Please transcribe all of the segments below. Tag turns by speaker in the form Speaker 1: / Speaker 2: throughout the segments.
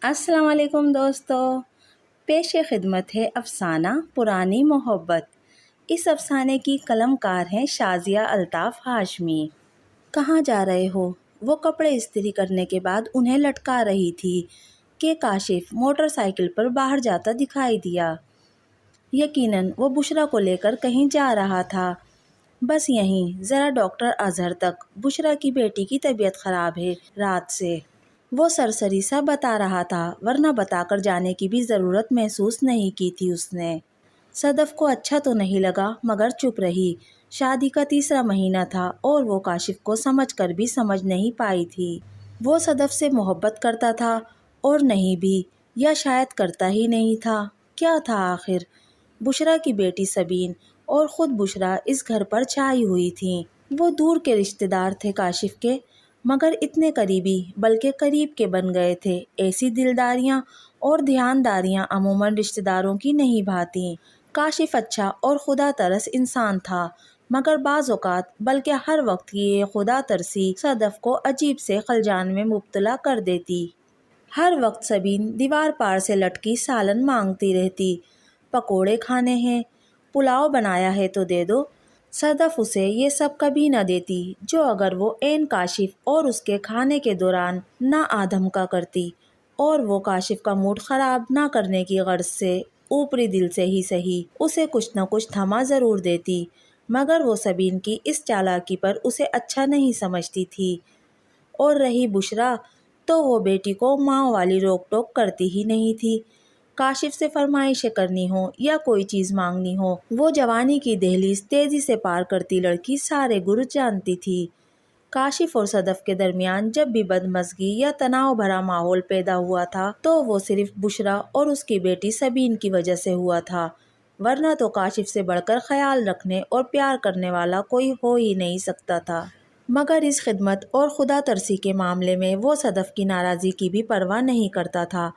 Speaker 1: السلام علیکم دوستو، پیش خدمت ہے افسانہ پرانی محبت۔ اس افسانے کی قلم کار ہیں شازیہ الطاف ہاشمی۔ کہاں جا رہے ہو؟ وہ کپڑے استری کرنے کے بعد انہیں لٹکا رہی تھی کہ کاشف موٹر سائیکل پر باہر جاتا دکھائی دیا۔ یقیناً وہ بشریٰ کو لے کر کہیں جا رہا تھا۔ بس یہیں ذرا ڈاکٹر اظہر تک، بشریٰ کی بیٹی کی طبیعت خراب ہے رات سے، وہ سرسری سا بتا رہا تھا، ورنہ بتا کر جانے کی بھی ضرورت محسوس نہیں کی تھی اس نے۔ صدف کو اچھا تو نہیں لگا مگر چپ رہی۔ شادی کا تیسرا مہینہ تھا اور وہ کاشف کو سمجھ کر بھی سمجھ نہیں پائی تھی۔ وہ صدف سے محبت کرتا تھا اور نہیں بھی، یا شاید کرتا ہی نہیں تھا۔ کیا تھا آخر؟ بشریٰ کی بیٹی سبین اور خود بشریٰ اس گھر پر چھائی ہوئی تھیں۔ وہ دور کے رشتہ دار تھے کاشف کے، مگر اتنے قریبی بلکہ قریب کے بن گئے تھے۔ ایسی دلداریاں اور دھیانداریاں عموماً رشتہ داروں کی نہیں بھاتیں۔ کاشف اچھا اور خدا ترس انسان تھا، مگر بعض اوقات بلکہ ہر وقت کی یہ خدا ترسی صدف کو عجیب سے خلجان میں مبتلا کر دیتی۔ ہر وقت سبین دیوار پار سے لٹکی سالن مانگتی رہتی، پکوڑے کھانے ہیں، پلاؤ بنایا ہے تو دے دو۔ صدف اسے یہ سب کبھی نہ دیتی، جو اگر وہ عین کاشف اور اس کے کھانے کے دوران نہ آدھم کا کرتی، اور وہ کاشف کا موڈ خراب نہ کرنے کی غرض سے اوپری دل سے ہی صحیح اسے کچھ نہ کچھ تھما ضرور دیتی، مگر وہ سبین کی اس چالاکی پر اسے اچھا نہیں سمجھتی تھی۔ اور رہی بشریٰ، تو وہ بیٹی کو ماں والی روک ٹوک کرتی ہی نہیں تھی۔ کاشف سے فرمائشیں کرنی ہوں یا کوئی چیز مانگنی ہو، وہ جوانی کی دہلیز تیزی سے پار کرتی لڑکی سارے گر جانتی تھی۔ کاشف اور صدف کے درمیان جب بھی بدمزگی یا تناؤ بھرا ماحول پیدا ہوا تھا تو وہ صرف بشریٰ اور اس کی بیٹی سبین کی وجہ سے ہوا تھا، ورنہ تو کاشف سے بڑھ کر خیال رکھنے اور پیار کرنے والا کوئی ہو ہی نہیں سکتا تھا۔ مگر اس خدمت اور خدا ترسی کے معاملے میں وہ صدف کی ناراضی کی بھی پرواہ نہیں کرتا تھا۔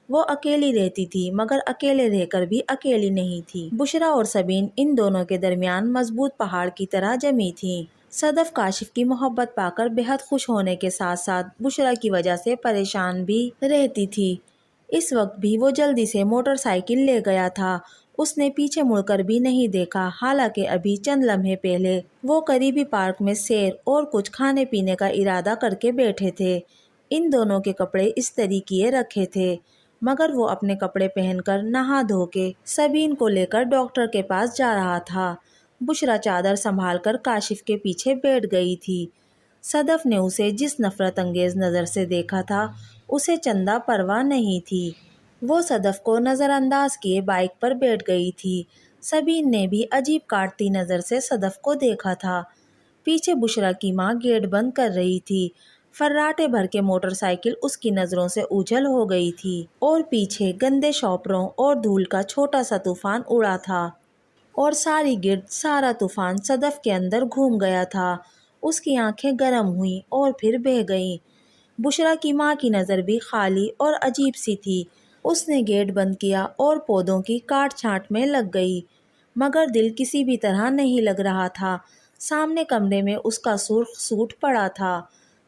Speaker 1: وہ اکیلی رہتی تھی مگر اکیلے رہ کر بھی اکیلی نہیں تھی۔ بشریٰ اور سبین ان دونوں کے درمیان مضبوط پہاڑ کی طرح جمی تھیں۔ صدف کاشف کی محبت پا کر بے حد خوش ہونے کے ساتھ ساتھ بشریٰ کی وجہ سے پریشان بھی رہتی تھی۔ اس وقت بھی وہ جلدی سے موٹر سائیکل لے گیا تھا۔ اس نے پیچھے مڑ کر بھی نہیں دیکھا، حالانکہ ابھی چند لمحے پہلے وہ قریبی پارک میں سیر اور کچھ کھانے پینے کا ارادہ کر کے بیٹھے تھے۔ ان دونوں کے کپڑے استری کیے رکھے تھے، مگر وہ اپنے کپڑے پہن کر نہا دھو کے سبین کو لے کر ڈاکٹر کے پاس جا رہا تھا۔ بشریٰ چادر سنبھال کر کاشف کے پیچھے بیٹھ گئی تھی۔ صدف نے اسے جس نفرت انگیز نظر سے دیکھا تھا اسے چندہ پرواہ نہیں تھی۔ وہ صدف کو نظر انداز کیے بائک پر بیٹھ گئی تھی۔ سبین نے بھی عجیب کاٹتی نظر سے صدف کو دیکھا تھا۔ پیچھے بشریٰ کی ماں گیٹ بند کر رہی تھی۔ فراٹے بھر کے موٹر سائیکل اس کی نظروں سے اوجھل ہو گئی تھی، اور پیچھے گندے شاپروں اور دھول کا چھوٹا سا طوفان اڑا تھا، اور ساری گرد سارا طوفان صدف کے اندر گھوم گیا تھا۔ اس کی آنکھیں گرم ہوئیں اور پھر بہہ گئیں۔ بشریٰ کی ماں کی نظر بھی خالی اور عجیب سی تھی۔ اس نے گیٹ بند کیا اور پودوں کی کاٹ چھانٹ میں لگ گئی، مگر دل کسی بھی طرح نہیں لگ رہا تھا۔ سامنے کمرے میں اس کا سرخ سوٹ پڑا تھا،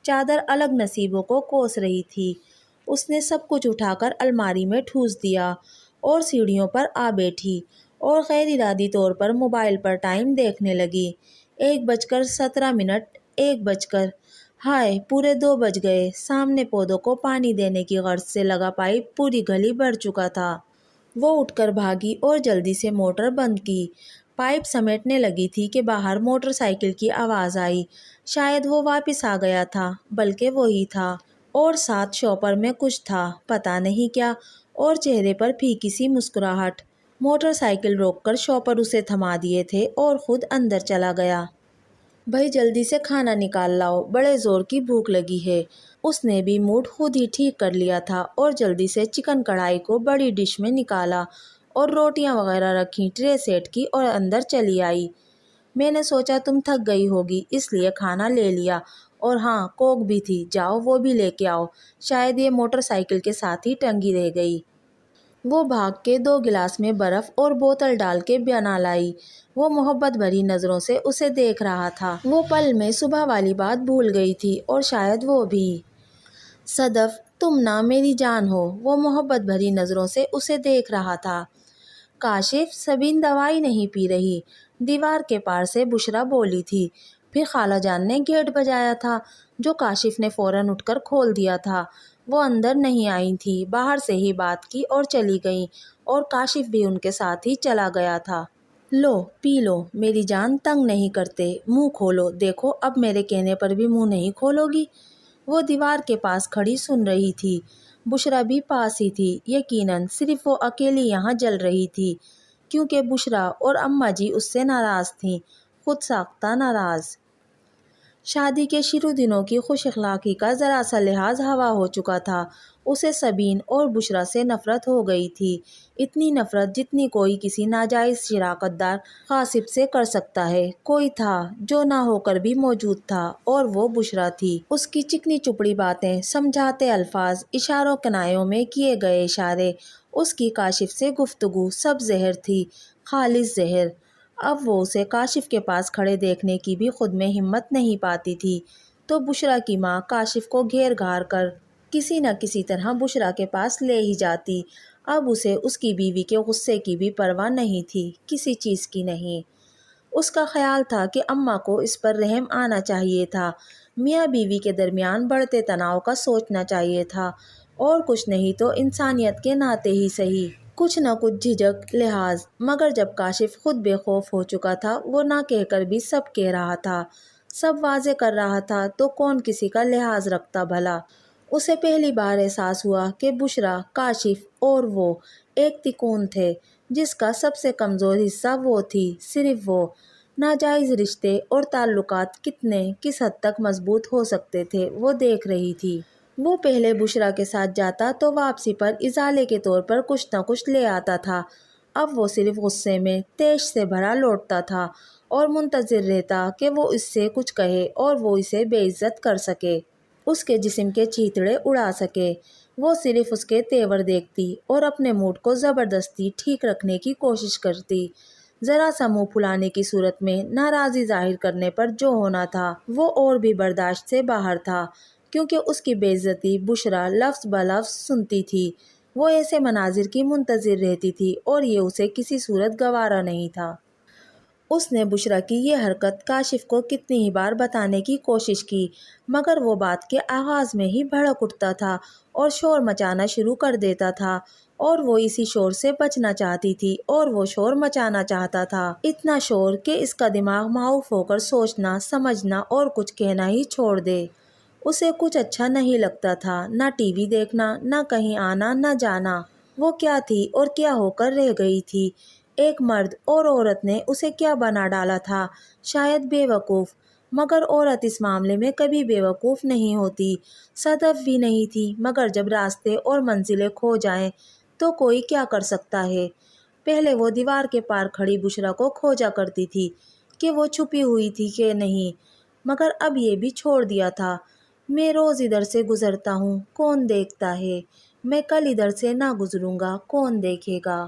Speaker 1: چادر الگ نصیبوں کو کوس رہی تھی۔ اس نے سب کچھ اٹھا کر الماری میں ٹھوس دیا اور سیڑھیوں پر آ بیٹھی اور غیر ارادی طور پر موبائل پر ٹائم دیکھنے لگی۔ 1:17، 1 ہائے پورے 2 بج گئے۔ سامنے پودوں کو پانی دینے کی غرض سے لگا پائپ پوری گلی بھر چکا تھا۔ وہ اٹھ کر بھاگی اور جلدی سے موٹر بند کی۔ پائپ سمیٹنے لگی تھی کہ باہر موٹر سائیکل کی آواز آئی۔ شاید وہ واپس آ گیا تھا، بلکہ وہی تھا، اور ساتھ شاپر میں کچھ تھا، پتہ نہیں کیا، اور چہرے پر پھیکی سی مسکراہٹ۔ موٹر سائیکل روک کر شاپر اسے تھما دیے تھے اور خود اندر چلا گیا۔ بھائی جلدی سے کھانا نکال لاؤ، بڑے زور کی بھوک لگی ہے۔ اس نے بھی موڈ خود ہی ٹھیک کر لیا تھا اور جلدی سے چکن کڑھائی کو بڑی ڈش میں نکالا اور روٹیاں وغیرہ رکھیں، ٹرے سیٹ کی اور اندر چلی آئی۔ میں نے سوچا تم تھک گئی ہوگی اس لیے کھانا لے لیا، اور ہاں کوک بھی تھی، جاؤ وہ بھی لے کے آؤ، شاید یہ موٹر سائیکل کے ساتھ ہی ٹنگی رہ گئی۔ وہ بھاگ کے 2 گلاس میں برف اور بوتل ڈال کے بنا لائی۔ وہ محبت بھری نظروں سے اسے دیکھ رہا تھا۔ وہ پل میں صبح والی بات بھول گئی تھی، اور شاید وہ بھی۔ صدف تم نہ میری جان ہو۔ وہ محبت بھری نظروں سے اسے دیکھ رہا تھا۔ کاشف، سبین دوائی نہیں پی رہی، دیوار کے پار سے بشرا بولی تھی۔ پھر خالہ جان نے گیٹ بجایا تھا، جو کاشف نے فوراً اٹھ کر کھول دیا تھا۔ وہ اندر نہیں آئی تھی، باہر سے ہی بات کی اور چلی گئیں، اور کاشف بھی ان کے ساتھ ہی چلا گیا تھا۔ لو پی لو میری جان، تنگ نہیں کرتے، منہ کھولو، دیکھو اب میرے کہنے پر بھی منہ نہیں کھولو گی؟ وہ دیوار کے پاس کھڑی سن رہی تھی، بشرا بھی پاس ہی تھی۔ یقیناً صرف وہ اکیلی یہاں جل رہی تھی، کیونکہ بشرا اور اماں جی اس سے ناراض تھیں، خود ساختہ ناراض۔ شادی کے شروع دنوں کی خوش اخلاقی کا ذرا سا لحاظ ہوا ہو چکا تھا۔ اسے سبین اور بشرا سے نفرت ہو گئی تھی، اتنی نفرت جتنی کوئی کسی ناجائز شراکت دار غاصب سے کر سکتا ہے۔ کوئی تھا جو نہ ہو کر بھی موجود تھا، اور وہ بشرا تھی۔ اس کی چکنی چپڑی باتیں، سمجھاتے الفاظ، اشاروں کنایوں میں کیے گئے اشارے، اس کی کاشف سے گفتگو، سب زہر تھی، خالص زہر۔ اب وہ اسے کاشف کے پاس کھڑے دیکھنے کی بھی خود میں ہمت نہیں پاتی تھی، تو بشرا کی ماں کاشف کو گھیر گھار کر کسی نہ کسی طرح بشرا کے پاس لے ہی جاتی۔ اب اسے اس کی بیوی کے غصے کی بھی پرواہ نہیں تھی، کسی چیز کی نہیں۔ اس کا خیال تھا کہ اماں کو اس پر رحم آنا چاہیے تھا، میاں بیوی کے درمیان بڑھتے تناؤ کا سوچنا چاہیے تھا، اور کچھ نہیں تو انسانیت کے ناطے ہی صحیح کچھ نہ کچھ جھجک، لحاظ۔ مگر جب کاشف خود بے خوف ہو چکا تھا، وہ نہ کہہ کر بھی سب کہہ رہا تھا، سب واضح کر رہا تھا، تو کون کسی کا لحاظ رکھتا بھلا؟ اسے پہلی بار احساس ہوا کہ بشرا، کاشف اور وہ ایک تکون تھے، جس کا سب سے کمزور حصہ وہ تھی، صرف وہ۔ ناجائز رشتے اور تعلقات کتنے، کس حد تک مضبوط ہو سکتے تھے، وہ دیکھ رہی تھی۔ وہ پہلے بشرا کے ساتھ جاتا تو واپسی پر ازالے کے طور پر کچھ نہ کچھ لے آتا تھا، اب وہ صرف غصے میں تیش سے بھرا لوٹتا تھا، اور منتظر رہتا کہ وہ اس سے کچھ کہے اور وہ اسے بے عزت کر سکے، اس کے جسم کے چیتڑے اڑا سکے۔ وہ صرف اس کے تیور دیکھتی اور اپنے موڈ کو زبردستی ٹھیک رکھنے کی کوشش کرتی۔ ذرا سا منہ پھلانے کی صورت میں ناراضی ظاہر کرنے پر جو ہونا تھا، وہ اور بھی برداشت سے باہر تھا، کیونکہ اس کی بے عزتی بشرا لفظ بلفظ سنتی تھی۔ وہ ایسے مناظر کی منتظر رہتی تھی، اور یہ اسے کسی صورت گوارا نہیں تھا۔ اس نے بشرا کی یہ حرکت کاشف کو کتنی ہی بار بتانے کی کوشش کی، مگر وہ بات کے آغاز میں ہی بھڑک اٹھتا تھا اور شور مچانا شروع کر دیتا تھا، اور وہ اسی شور سے بچنا چاہتی تھی، اور وہ شور مچانا چاہتا تھا، اتنا شور کہ اس کا دماغ معاف ہو کر سوچنا، سمجھنا اور کچھ کہنا ہی چھوڑ دے۔ اسے کچھ اچھا نہیں لگتا تھا، نہ ٹی وی دیکھنا، نہ کہیں آنا نہ جانا۔ وہ کیا تھی اور کیا ہو کر رہ گئی تھی؟ ایک مرد اور عورت نے اسے کیا بنا ڈالا تھا؟ شاید بے وقوف، مگر عورت اس معاملے میں کبھی بے وقوف نہیں ہوتی، صدف بھی نہیں تھی، مگر جب راستے اور منزلیں کھو جائیں تو کوئی کیا کر سکتا ہے؟ پہلے وہ دیوار کے پار کھڑی بشرا کو کھوجا کرتی تھی کہ وہ چھپی ہوئی تھی کہ نہیں، مگر اب یہ بھی چھوڑ دیا تھا۔ میں روز ادھر سے گزرتا ہوں، کون دیکھتا ہے؟ میں کل ادھر سے نہ گزروں گا، کون دیکھے گا؟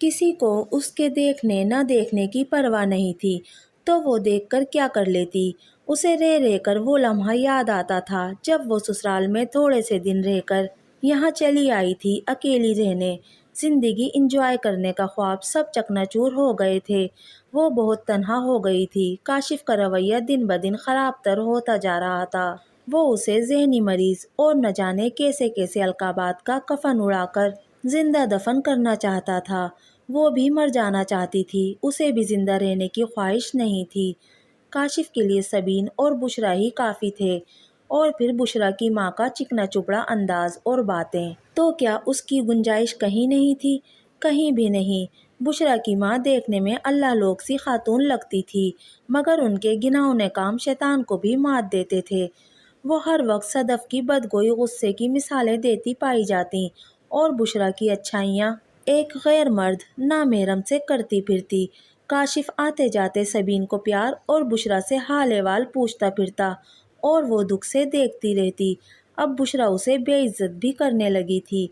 Speaker 1: کسی کو اس کے دیکھنے نہ دیکھنے کی پرواہ نہیں تھی، تو وہ دیکھ کر کیا کر لیتی؟ اسے رہ رہ کر وہ لمحہ یاد آتا تھا جب وہ سسرال میں تھوڑے سے دن رہ کر یہاں چلی آئی تھی، اکیلی رہنے، زندگی انجوائے کرنے کا خواب سب چکناچور ہو گئے تھے۔ وہ بہت تنہا ہو گئی تھی۔ کاشف کا رویہ دن بدن خراب تر ہوتا جا رہا تھا۔ وہ اسے ذہنی مریض اور نہ جانے کیسے کیسے القابات کا کفن اڑا کر زندہ دفن کرنا چاہتا تھا۔ وہ بھی مر جانا چاہتی تھی، اسے بھی زندہ رہنے کی خواہش نہیں تھی۔ کاشف کے لیے سبین اور بشرا ہی کافی تھے، اور پھر بشرا کی ماں کا چکنا چپڑا انداز اور باتیں، تو کیا اس کی گنجائش کہیں نہیں تھی؟ کہیں بھی نہیں۔ بشرا کی ماں دیکھنے میں اللہ لوگ سی خاتون لگتی تھی، مگر ان کے گناؤنے کام شیطان کو بھی مات دیتے تھے۔ وہ ہر وقت صدف کی بدگوئی غصے کی مثالیں دیتی پائی جاتی، اور بشرا کی اچھائیاں ایک غیر مرد نامحرم سے کرتی پھرتی۔ کاشف آتے جاتے سبین کو پیار اور بشرا سے حال احوال پوچھتا پھرتا، اور وہ دکھ سے دیکھتی رہتی۔ اب بشرا اسے بے عزت بھی کرنے لگی تھی۔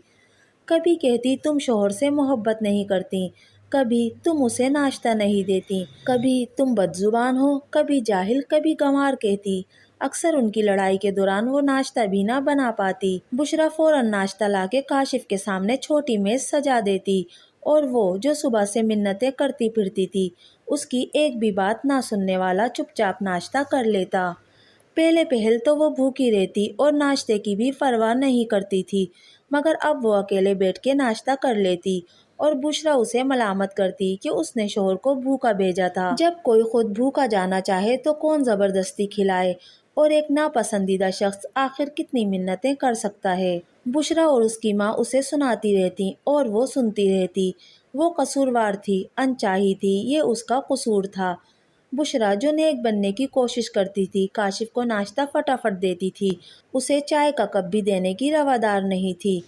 Speaker 1: کبھی کہتی تم شوہر سے محبت نہیں کرتی، کبھی تم اسے ناشتہ نہیں دیتی، کبھی تم بد زبان ہو، کبھی جاہل، کبھی گنوار کہتی۔ اکثر ان کی لڑائی کے دوران وہ ناشتہ بھی نہ بنا پاتی۔ بشریٰ فوراً ناشتہ لا کے کاشف کے سامنے چھوٹی میز سجا دیتی اور وہ جو صبح سے منتیں کرتی پھرتی تھی اس کی ایک بھی بات نہ سننے والا چپ چاپ ناشتہ کر لیتا۔ پہلے پہل تو وہ بھوکی رہتی اور ناشتے کی بھی پرواہ نہیں کرتی تھی، مگر اب وہ اکیلے بیٹھ کے ناشتہ کر لیتی اور بشریٰ اسے ملامت کرتی کہ اس نے شوہر کو بھوکا بھیجا تھا۔ جب کوئی خود بھوکا جانا چاہے تو کون زبردستی کھلائے، اور ایک ناپسندیدہ شخص آخر کتنی منتیں کر سکتا ہے۔ بشریٰ اور اس کی ماں اسے سناتی رہتی اور وہ سنتی رہتی۔ وہ قصوروار تھی، انچاہی تھی، یہ اس کا قصور تھا۔ بشریٰ جو نیک بننے کی کوشش کرتی تھی، کاشف کو ناشتہ فٹافٹ دیتی تھی، اسے چائے کا کپ بھی دینے کی روادار نہیں تھی۔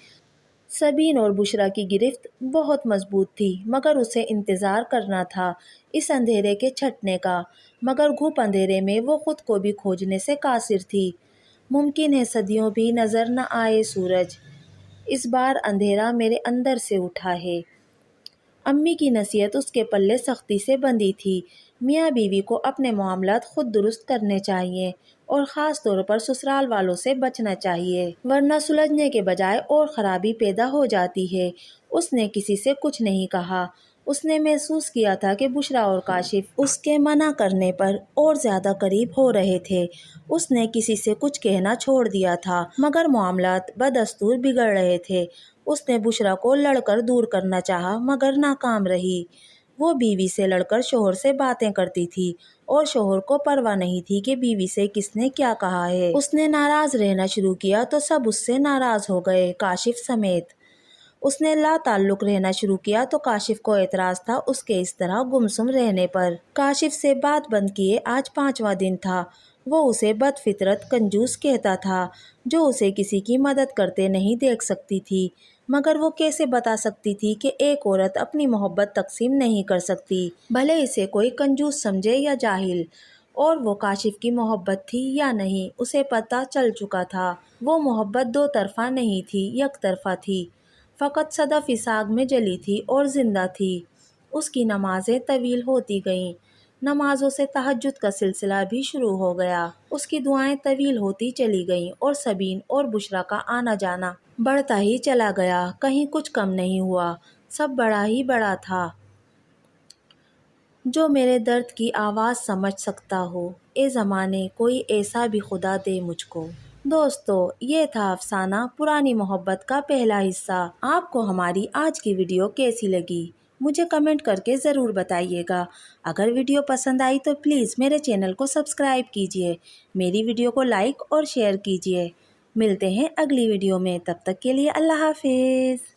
Speaker 1: سبین اور بشریٰ کی گرفت بہت مضبوط تھی، مگر اسے انتظار کرنا تھا اس اندھیرے کے چھٹنے کا، مگر گھپ اندھیرے میں وہ خود کو بھی کھوجنے سے قاصر تھی۔ ممکن ہے صدیوں بھی نظر نہ آئے سورج، اس بار اندھیرا میرے اندر سے اٹھا ہے۔ امی کی نصیحت اس کے پلے سختی سے بندھی تھی۔ میاں بیوی کو اپنے معاملات خود درست کرنے چاہیے اور خاص طور پر سسرال والوں سے بچنا چاہیے، ورنہ سلجھنے کے بجائے اور خرابی پیدا ہو جاتی ہے۔ اس نے کسی سے کچھ نہیں کہا۔ اس نے محسوس کیا تھا کہ بشریٰ اور کاشف اس کے منع کرنے پر اور زیادہ قریب ہو رہے تھے۔ اس نے کسی سے کچھ کہنا چھوڑ دیا تھا، مگر معاملات بدستور بگڑ رہے تھے۔ اس نے بشریٰ کو لڑ کر دور کرنا چاہا، مگر ناکام رہی۔ وہ بیوی سے لڑ کر شوہر سے باتیں کرتی تھی اور شوہر کو پرواہ نہیں تھی کہ بیوی سے کس نے کیا کہا ہے۔ اس نے ناراض رہنا شروع کیا تو سب اس سے ناراض ہو گئے، کاشف سمیت۔ اس نے لا تعلق رہنا شروع کیا تو کاشف کو اعتراض تھا اس کے اس طرح گمسم رہنے پر۔ کاشف سے بات بند کیے آج 5واں دن تھا۔ وہ اسے بد فطرت کنجوس کہتا تھا، جو اسے کسی کی مدد کرتے نہیں دیکھ سکتی تھی، مگر وہ کیسے بتا سکتی تھی کہ ایک عورت اپنی محبت تقسیم نہیں کر سکتی، بھلے اسے کوئی کنجوس سمجھے یا جاہل۔ اور وہ کاشف کی محبت تھی یا نہیں، اسے پتہ چل چکا تھا۔ وہ محبت دو طرفہ نہیں تھی، یک طرفہ تھی، فقط صدف اس آگ میں جلی تھی اور زندہ تھی۔ اس کی نمازیں طویل ہوتی گئیں، نمازوں سے تہجد کا سلسلہ بھی شروع ہو گیا۔ اس کی دعائیں طویل ہوتی چلی گئیں اور سبین اور بشریٰ کا آنا جانا بڑھتا ہی چلا گیا، کہیں کچھ کم نہیں ہوا، سب بڑا ہی بڑا تھا۔ جو میرے درد کی آواز سمجھ سکتا ہو، اے زمانے کوئی ایسا بھی خدا دے مجھ کو۔ دوستو، یہ تھا افسانہ پرانی محبت کا پہلا حصہ۔ آپ کو ہماری آج کی ویڈیو کیسی لگی؟ مجھے کمنٹ کر کے ضرور بتائیے گا۔ اگر ویڈیو پسند آئی تو پلیز میرے چینل کو سبسکرائب کیجیے، میری ویڈیو کو لائک اور شیئر کیجیے۔ ملتے ہیں اگلی ویڈیو میں، تب تک کے لیے اللہ حافظ۔